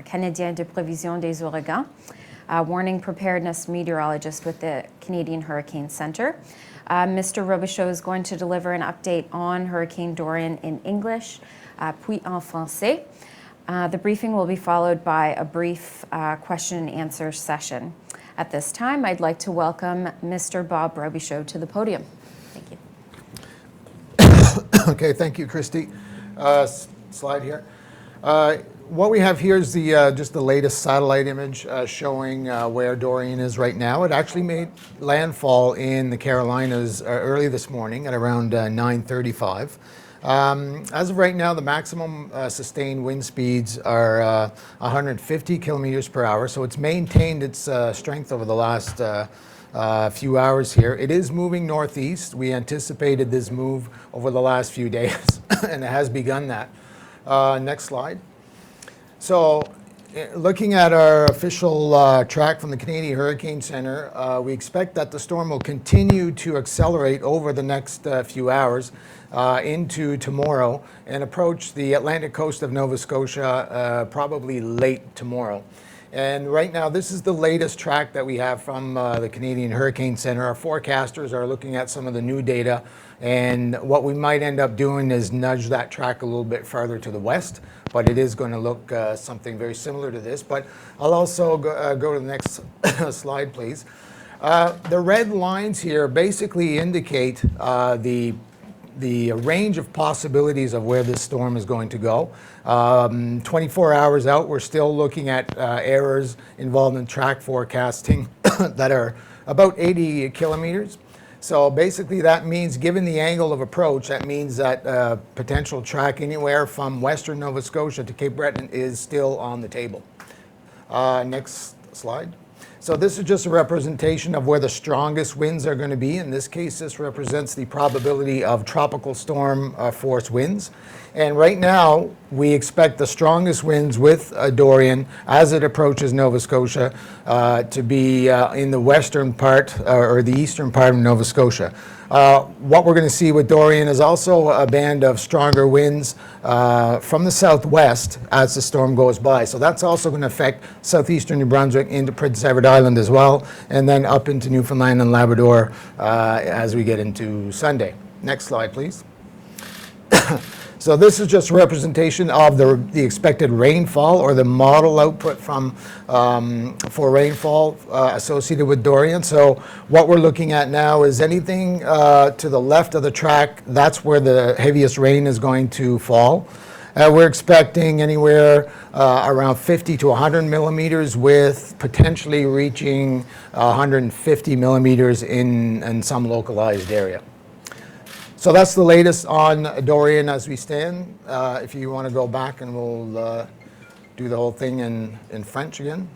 Canadien de Prévision des Ouragans, warning preparedness meteorologist with the Canadian Hurricane Centre. Mr. Robichaud is going to deliver an update on Hurricane Dorian in English, puis en français. The briefing will be followed by a brief question and answer session. At this time, I'd like to welcome Mr. Bob Robichaud to the podium. Thank you. Okay, thank you, Christy. Slide here. What we have here is just the latest satellite image showing where Dorian is right now. It actually made landfall in the Carolinas early this morning at around 9:35. As of right now, the maximum sustained wind speeds are 150 kilometers per hour, so it's maintained its strength over the last few hours here. It is moving northeast. We anticipated this move over the last few days, and it has begun that. Next slide. So, looking at our official track from the Canadian Hurricane Centre, we expect that the storm will continue to accelerate over the next few hours into tomorrow and approach the Atlantic coast of Nova Scotia probably late tomorrow. And right now, this is the latest track that we have from the Canadian Hurricane Centre. Our forecasters are looking at some of the new data, and what we might end up doing is nudge that track a little bit farther to the west, but it is going to look something very similar to this. But I'll also go to the next slide, please. The red lines here basically indicate the range of possibilities of where this storm is going to go. 24 hours out, we're still looking at errors involved in track forecasting that are about 80 kilometers. So basically that means, given the angle of approach, that means that potential track anywhere from western Nova Scotia to Cape Breton is still on the table. Next slide. So this is just a representation of where the strongest winds are going to be. In this case, this represents the probability of tropical storm force winds. And right now, we expect the strongest winds with Dorian as it approaches Nova Scotia to be in the western part or the eastern part of Nova Scotia. What we're going to see with Dorian is also a band of stronger winds from the southwest as the storm goes by. So that's also going to affect southeastern New Brunswick into Prince Edward Island as well, and then up into Newfoundland and Labrador as we get into Sunday. Next slide, please. So this is just a representation of the expected rainfall, or the model output for rainfall associated with Dorian. So what we're looking at now is anything to the left of the track. That's where the heaviest rain is going to fall. We're expecting anywhere around 50 to 100 millimeters, with potentially reaching 150 millimeters in some localized area. So that's the latest on Dorian as we stand. If you want to go back, and we'll do the whole thing in French again.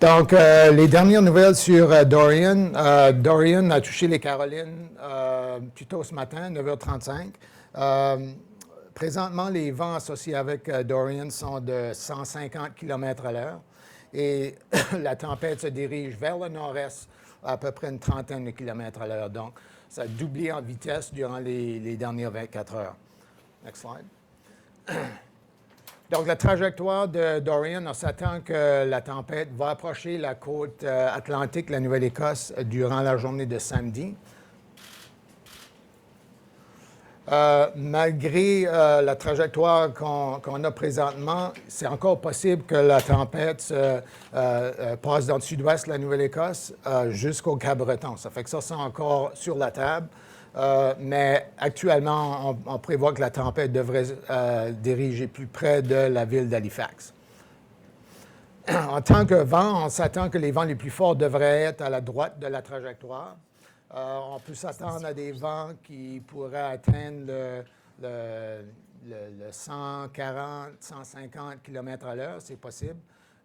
Donc, les dernières nouvelles sur Dorian. Dorian a touché les Carolines plus tôt ce matin, 9h35. Présentement, les vents associés avec Dorian sont de 150 km à l'heure. Et la tempête se dirige vers le nord-est à peu près une trentaine de kilomètres à l'heure. Donc, ça a doublé en vitesse durant les dernières 24 heures. Next slide. Donc, la trajectoire de Dorian, on s'attend que la tempête va approcher la côte atlantique, la Nouvelle-Écosse, durant la journée de samedi. Malgré la trajectoire qu'on a présentement, c'est encore possible que la tempête passe dans le sud-ouest de la Nouvelle-Écosse jusqu'au Cap-Breton. Ça fait que ça, c'est encore sur la table. Mais actuellement, on prévoit que la tempête devrait diriger plus près de la ville d'Halifax. En tant que vent, on s'attend que les vents les plus forts devraient être à la droite de la trajectoire. On peut s'attendre à des vents qui pourraient atteindre le 140, 150 km à l'heure, c'est possible.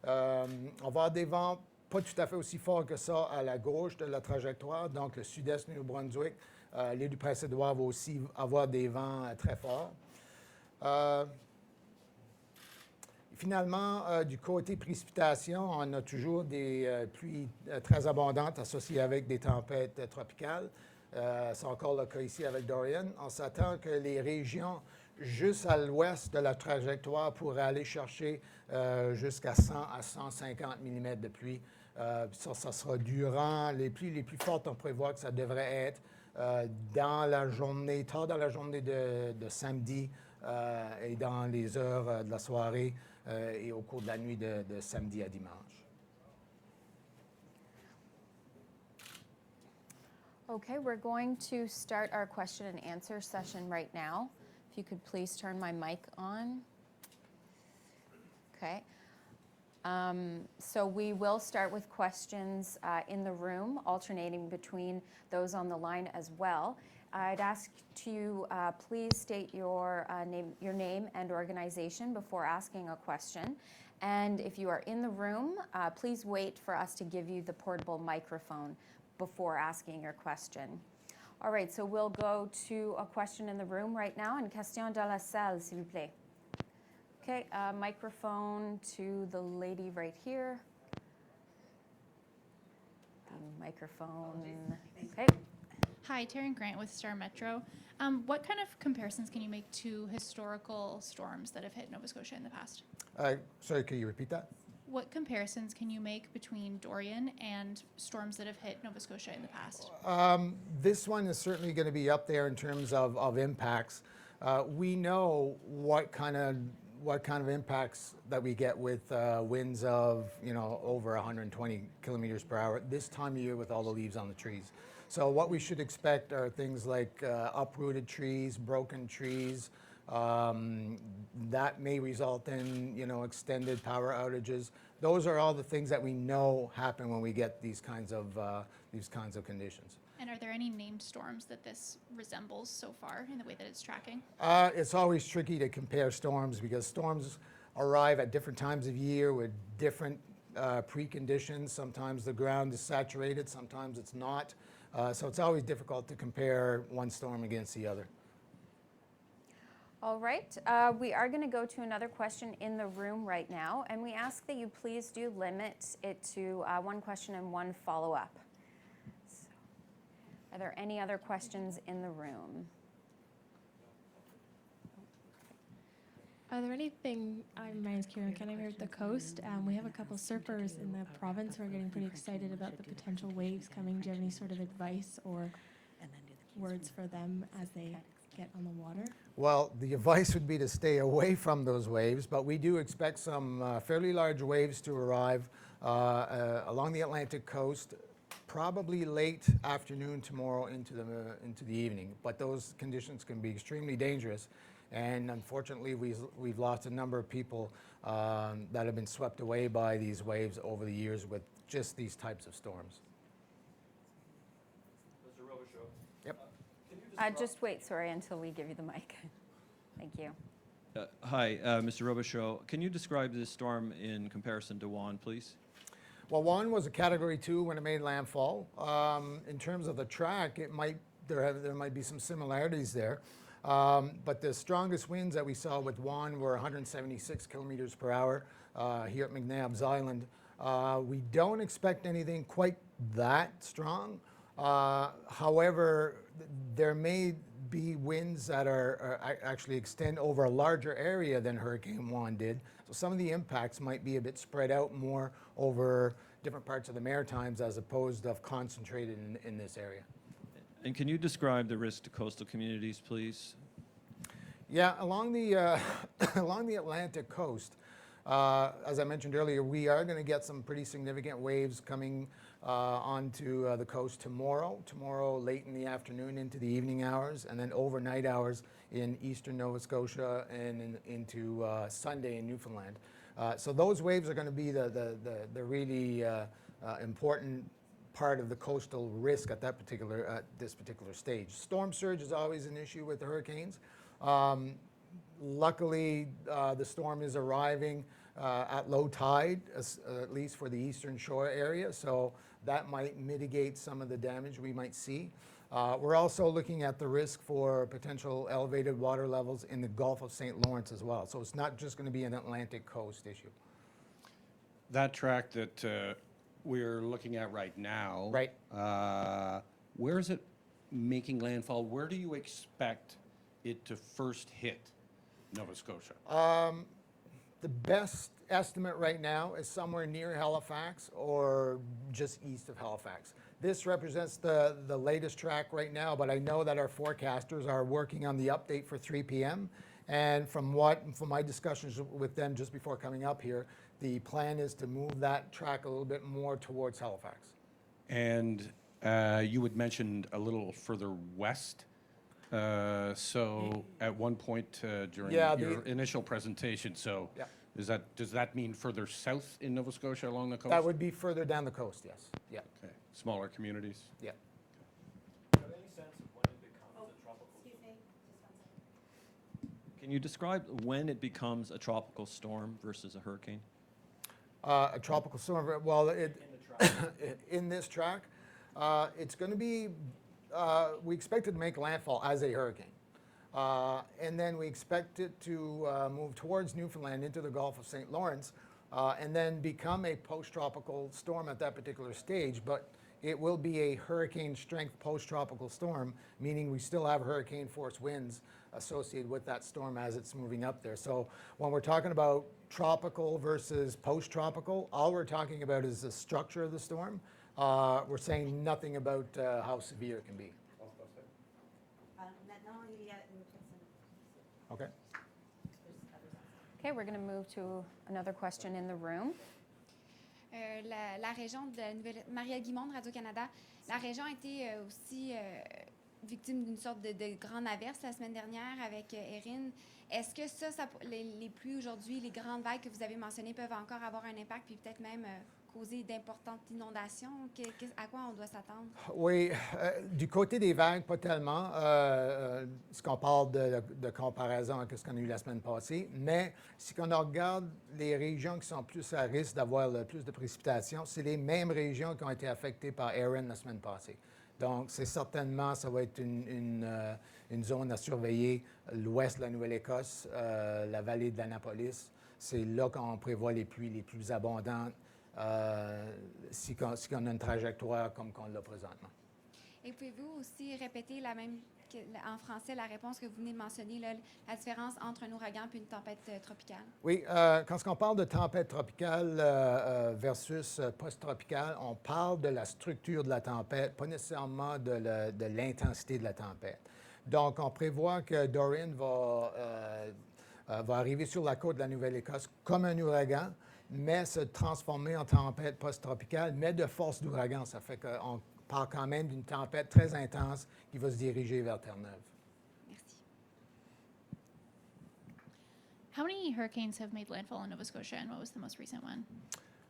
On va avoir des vents pas tout à fait aussi forts que ça à la gauche de la trajectoire, donc le sud-est du Nouveau-Brunswick. L'île du Prince-Édouard va aussi avoir des vents très forts. Finalement, du côté précipitation, on a toujours des pluies très abondantes associées avec des tempêtes tropicales. C'est encore le cas ici avec Dorian. On s'attend que les régions juste à l'ouest de la trajectoire pourraient aller chercher jusqu'à 100 à 150 mm de pluie. Ça sera durant les pluies les plus fortes. On prévoit que ça devrait être dans la journée, tard dans la journée de samedi et dans les heures de la soirée et au cours de la nuit de samedi à dimanche. Okay, we're going to start our question and answer session right now. If you could please turn my mic on. Okay. So we will start with questions in the room, alternating between those on the line as well. I'd ask you please state your name and organization before asking a question. And if you are in the room, please wait for us to give you the portable microphone before asking your question. All right, so we'll go to a question in the room right now. Une question dans la salle, s'il vous plaît. Okay, microphone to the lady right here. Microphone. Okay. Hi, Taryn Grant with Star Metro. What kind of comparisons can you make to historical storms that have hit Nova Scotia in the past? Sorry, can you repeat that? What comparisons can you make between Dorian and storms that have hit Nova Scotia in the past? This one is certainly going to be up there in terms of impacts. We know what kind of impacts that we get with winds of over 120 kilometers per hour this time of year with all the leaves on the trees. So what we should expect are things like uprooted trees, broken trees. That may result in extended power outages. Those are all the things that we know happen when we get these kinds of conditions. And are there any named storms that this resembles so far in the way that it's tracking? It's always tricky to compare storms because storms arrive at different times of year with different preconditions. Sometimes the ground is saturated, sometimes it's not. So it's always difficult to compare one storm against the other. All right, we are going to go to another question in the room right now, and we ask that you please do limit it to one question and one follow-up. So, are there any other questions in the room? Are there anything, my name's Kieran Kenny, we're at the coast. We have a couple surfers in the province who are getting pretty excited about the potential waves coming. Do you have any sort of advice or words for them as they get on the water? Well, the advice would be to stay away from those waves, but we do expect some fairly large waves to arrive along the Atlantic coast, probably late afternoon tomorrow into the evening. But those conditions can be extremely dangerous, and unfortunately we've lost a number of people that have been swept away by these waves over the years with just these types of storms. Mr. Robichaud. Yep. Just wait, sorry, until we give you the mic. Thank you. Hi, Mr. Robichaud. Can you describe this storm in comparison to Juan, please? Well, Juan was a Category 2 when it made landfall. In terms of the track, there might be some similarities there. But the strongest winds that we saw with Juan were 176 kilometers per hour here at McNabbs Island. We don't expect anything quite that strong. However, there may be winds that are actually extend over a larger area than Hurricane Juan did. So some of the impacts might be a bit spread out more over different parts of the Maritimes as opposed to concentrated in this area. And can you describe the risk to coastal communities, please? Yeah, along the along the Atlantic coast, as I mentioned earlier, we are going to get some pretty significant waves coming onto the coast tomorrow late in the afternoon into the evening hours, and then overnight hours in eastern Nova Scotia and into Sunday in Newfoundland. So those waves are going to be the really important part of the coastal risk at this particular stage. Storm surge is always an issue with the hurricanes. Luckily, the storm is arriving at low tide, at least for the eastern shore area, so that might mitigate some of the damage we might see. We're also looking at the risk for potential elevated water levels in the Gulf of St. Lawrence as well, so it's not just going to be an Atlantic coast issue. That track that we're looking at right now, Right. Where is it making landfall, where do you expect it to first hit Nova Scotia? The best estimate right now is somewhere near Halifax or just east of Halifax. This represents the latest track right now, but I know that our forecasters are working on the update for 3 p.m. And from my discussions with them just before coming up here, the plan is to move that track a little bit more towards Halifax. And you had mentioned a little further west. So at one point during your initial presentation, so Yeah. does that mean further south in Nova Scotia along the coast? That would be further down the coast, yes. Yeah. Okay. Smaller communities? Yeah. Can you describe when it becomes a tropical storm versus a hurricane? A tropical storm, well, in this track, it's going to be, we expect it to make landfall as a hurricane. And then we expect it to move towards Newfoundland into the Gulf of St. Lawrence and then become a post-tropical storm at that particular stage. But it will be a hurricane strength post-tropical storm, meaning we still have hurricane force winds associated with that storm as it's moving up there. So when we're talking about tropical versus post-tropical, all we're talking about is the structure of the storm. We're saying nothing about how severe it can be. Okay. Okay, we're going to move to another question in the room. La région de Maria Guimond, Radio-Canada, la région a été aussi victime d'une sorte de grande averse la semaine dernière avec Erin. Est-ce que les pluies aujourd'hui, les grandes vagues que vous avez mentionnées peuvent encore avoir un impact puis peut-être même causer d'importantes inondations? À quoi on doit s'attendre? Oui, du côté des vagues, pas tellement. Ce qu'on parle de comparaison avec ce qu'on a eu la semaine passée. Mais si on regarde les régions qui sont plus à risque d'avoir le plus de précipitations, c'est les mêmes régions qui ont été affectées par Erin la semaine passée. Donc, c'est certainement, ça va être une zone à surveiller, l'ouest de la Nouvelle-Écosse, la vallée de l'Annapolis. C'est là qu'on prévoit les pluies les plus abondantes. Si on a une trajectoire comme qu'on l'a présentement. Et pouvez-vous aussi répéter en français la réponse que vous venez de mentionner, là, la différence entre un ouragan et une tempête tropicale? Oui, quand on parle de tempête tropicale versus post-tropicale, on parle de la structure de la tempête, pas nécessairement de l'intensité de la tempête. Donc, on prévoit que Dorian va arriver sur la côte de la Nouvelle-Écosse comme un ouragan, mais se transformer en tempête post-tropicale, mais de force d'ouragan. Ça fait qu'on parle quand même d'une tempête très intense qui va se diriger vers Terre-Neuve. Merci. How many hurricanes have made landfall in Nova Scotia, and what was the most recent one?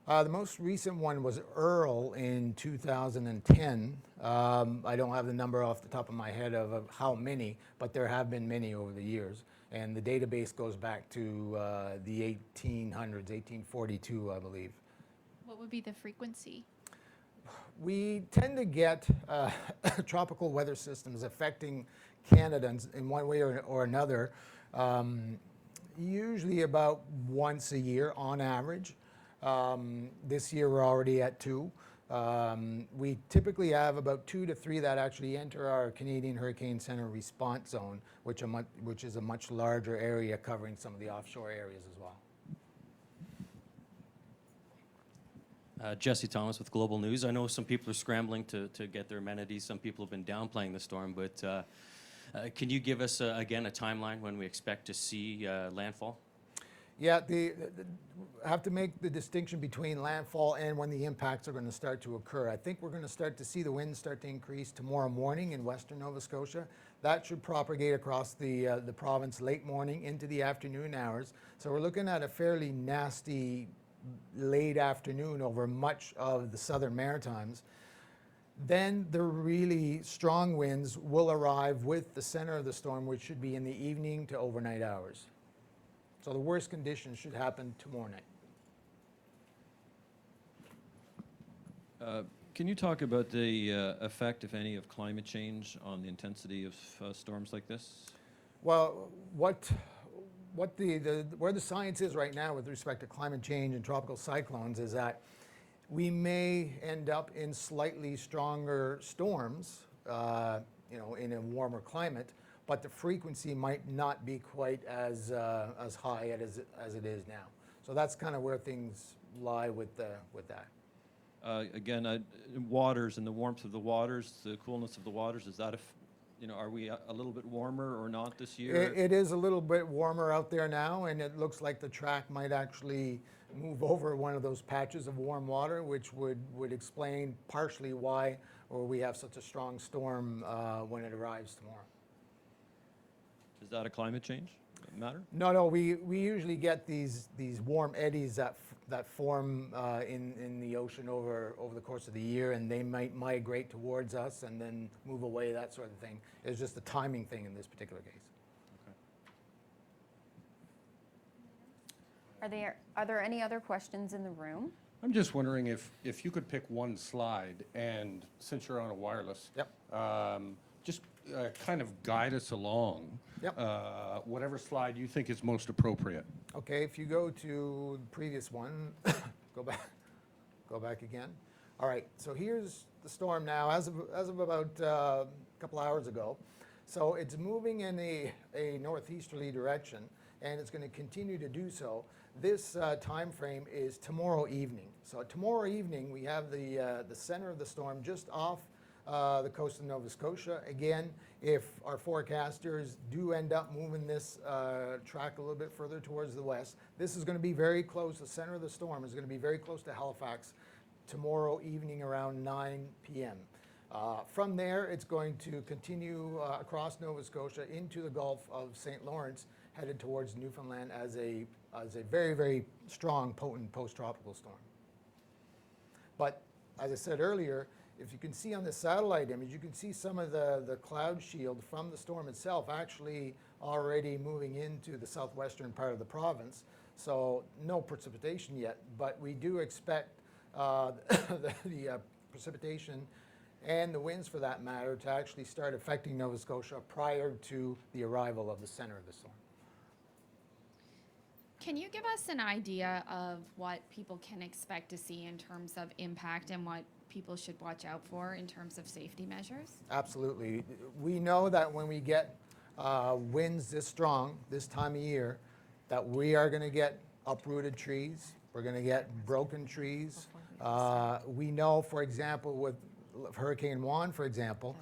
The most recent one was Earl in 2010. I don't have the number off the top of my head of how many, but there have been many over the years. And the database goes back to the 1800s, 1842, I believe. What would be the frequency? We tend to get tropical weather systems affecting Canada in one way or another, usually about once a year on average. This year we're already at 2. We typically have about 2 to 3 that actually enter our Canadian Hurricane Center response zone, which is a much larger area covering some of the offshore areas as well. Jesse Thomas with Global News. I know some people are scrambling to get their amenities. Some people have been downplaying the storm, but can you give us, again, a timeline when we expect to see landfall? Yeah, I have to make the distinction between landfall and when the impacts are going to start to occur. I think we're going to start to see the winds start to increase tomorrow morning in western Nova Scotia. That should propagate across the province late morning into the afternoon hours. So we're looking at a fairly nasty late afternoon over much of the southern Maritimes. Then the really strong winds will arrive with the center of the storm, which should be in the evening to overnight hours. So the worst conditions should happen tomorrow night. Can you talk about the effect, if any, of climate change on the intensity of storms like this? Well, where the science is right now with respect to climate change and tropical cyclones is that we may end up in slightly stronger storms in a warmer climate, but the frequency might not be quite as high as it is now. So that's kind of where things lie with that. Again, waters and the warmth of the waters, the coolness of the waters, is that are we a little bit warmer or not this year? It is a little bit warmer out there now, and it looks like the track might actually move over one of those patches of warm water, which would explain partially why we have such a strong storm when it arrives tomorrow. Is that a climate change matter? No, we usually get these warm eddies that form in the ocean over the course of the year, and they might migrate towards us and then move away, that sort of thing. It's just a timing thing in this particular case. Are there any other questions in the room? I'm just wondering if you could pick one slide, and since you're on a wireless, Yep. just kind of guide us along. Yep. Whatever slide you think is most appropriate. Okay, if you go to the previous one, go back again. All right, so here's the storm now as of about a couple hours ago. So it's moving in a northeasterly direction, and it's going to continue to do so. This time frame is tomorrow evening. So tomorrow evening, we have the center of the storm just off the coast of Nova Scotia. Again, if our forecasters do end up moving this track a little bit further towards the west, this is going to be very close. The center of the storm is going to be very close to Halifax tomorrow evening around 9 p.m. From there, it's going to continue across Nova Scotia into the Gulf of St. Lawrence, headed towards Newfoundland as a very, very strong, potent post-tropical storm. But as I said earlier, if you can see on the satellite image, you can see some of the cloud shield from the storm itself actually already moving into the southwestern part of the province. So no precipitation yet, but we do expect the precipitation and the winds, for that matter, to actually start affecting Nova Scotia prior to the arrival of the center of the storm. Can you give us an idea of what people can expect to see in terms of impact and what people should watch out for in terms of safety measures? Absolutely. We know that when we get winds this strong this time of year, that we are going to get uprooted trees. We're going to get broken trees. We know, for example, with Hurricane Juan, for example,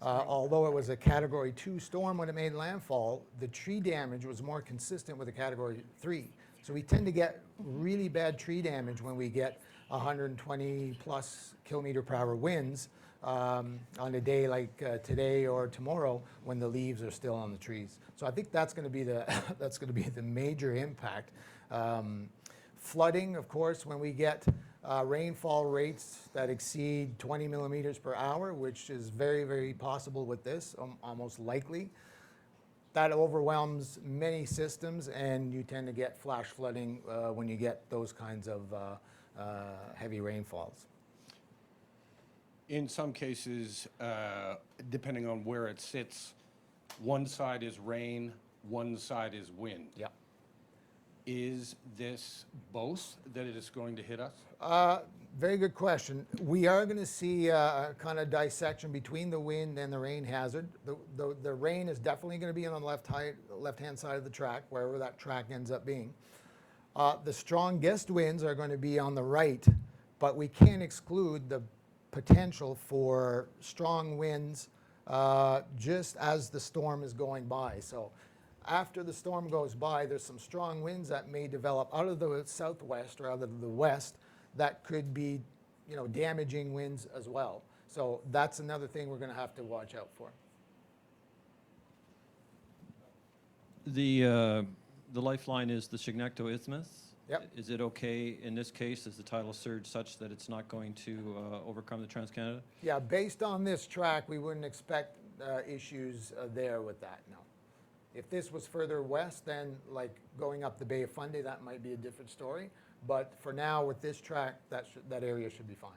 although it was a Category 2 storm when it made landfall, the tree damage was more consistent with a Category 3. So we tend to get really bad tree damage when we get 120 plus kilometer per hour winds on a day like today or tomorrow when the leaves are still on the trees. So I think that's going to be the major impact. Flooding, of course, when we get rainfall rates that exceed 20 millimeters per hour, which is very, very possible with this, almost likely. That overwhelms many systems, and you tend to get flash flooding when you get those kinds of heavy rainfalls. In some cases, depending on where it sits, one side is rain, one side is wind. Yeah. Is this both that it is going to hit us? Very good question. We are going to see a kind of dissection between the wind and the rain hazard. The rain is definitely going to be on the left-hand side of the track, wherever that track ends up being. The strong gust winds are going to be on the right, but we can't exclude the potential for strong winds just as the storm is going by. So after the storm goes by, there's some strong winds that may develop out of the southwest or out of the west that could be, damaging winds as well. So that's another thing we're going to have to watch out for. The lifeline is the Chignecto Isthmus. Yep. Is it okay in this case? Is the tidal surge such that it's not going to overcome the Trans-Canada? Yeah, based on this track, we wouldn't expect issues there with that, no. If this was further west, then like going up the Bay of Fundy, that might be a different story. But for now, with this track, that area should be fine.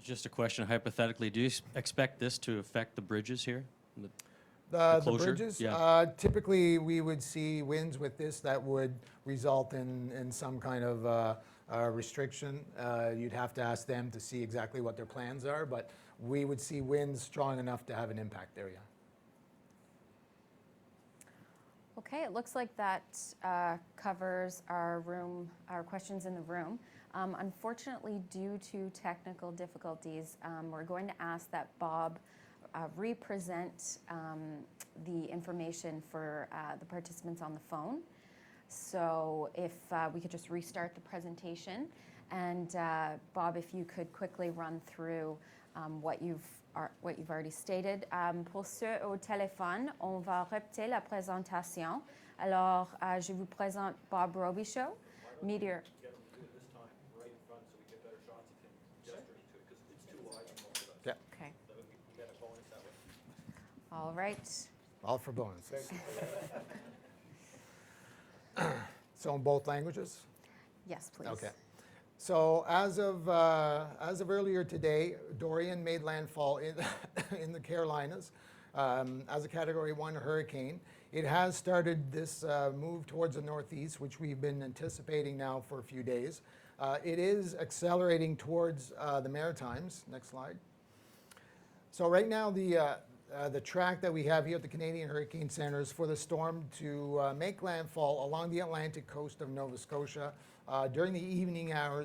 Just a question, hypothetically, do you expect this to affect the bridges here? The closure? bridges, Yeah. typically we would see winds with this that would result in some kind of restriction. You'd have to ask them to see exactly what their plans are, but we would see winds strong enough to have an impact area. Okay, it looks like that covers our questions in the room. Unfortunately, due to technical difficulties, we're going to ask that Bob represent the information for the participants on the phone. So if we could just restart the presentation, and Bob, if you could quickly run through what you've already stated. Pour ceux au téléphone, on va répéter la présentation. Alors, je vous présente Bob Robichaud, meteor. Yeah. Okay. All right. All for bonuses. So in both languages? Yes, please. Okay. So as of earlier today, Dorian made landfall in the Carolinas as a Category 1 hurricane. It has started this move towards the northeast, which we've been anticipating now for a few days. It is accelerating towards the Maritimes. Next slide. So right now, the track that we have here at the Canadian Hurricane Center is for the storm to make landfall along the Atlantic coast of Nova Scotia during the evening hours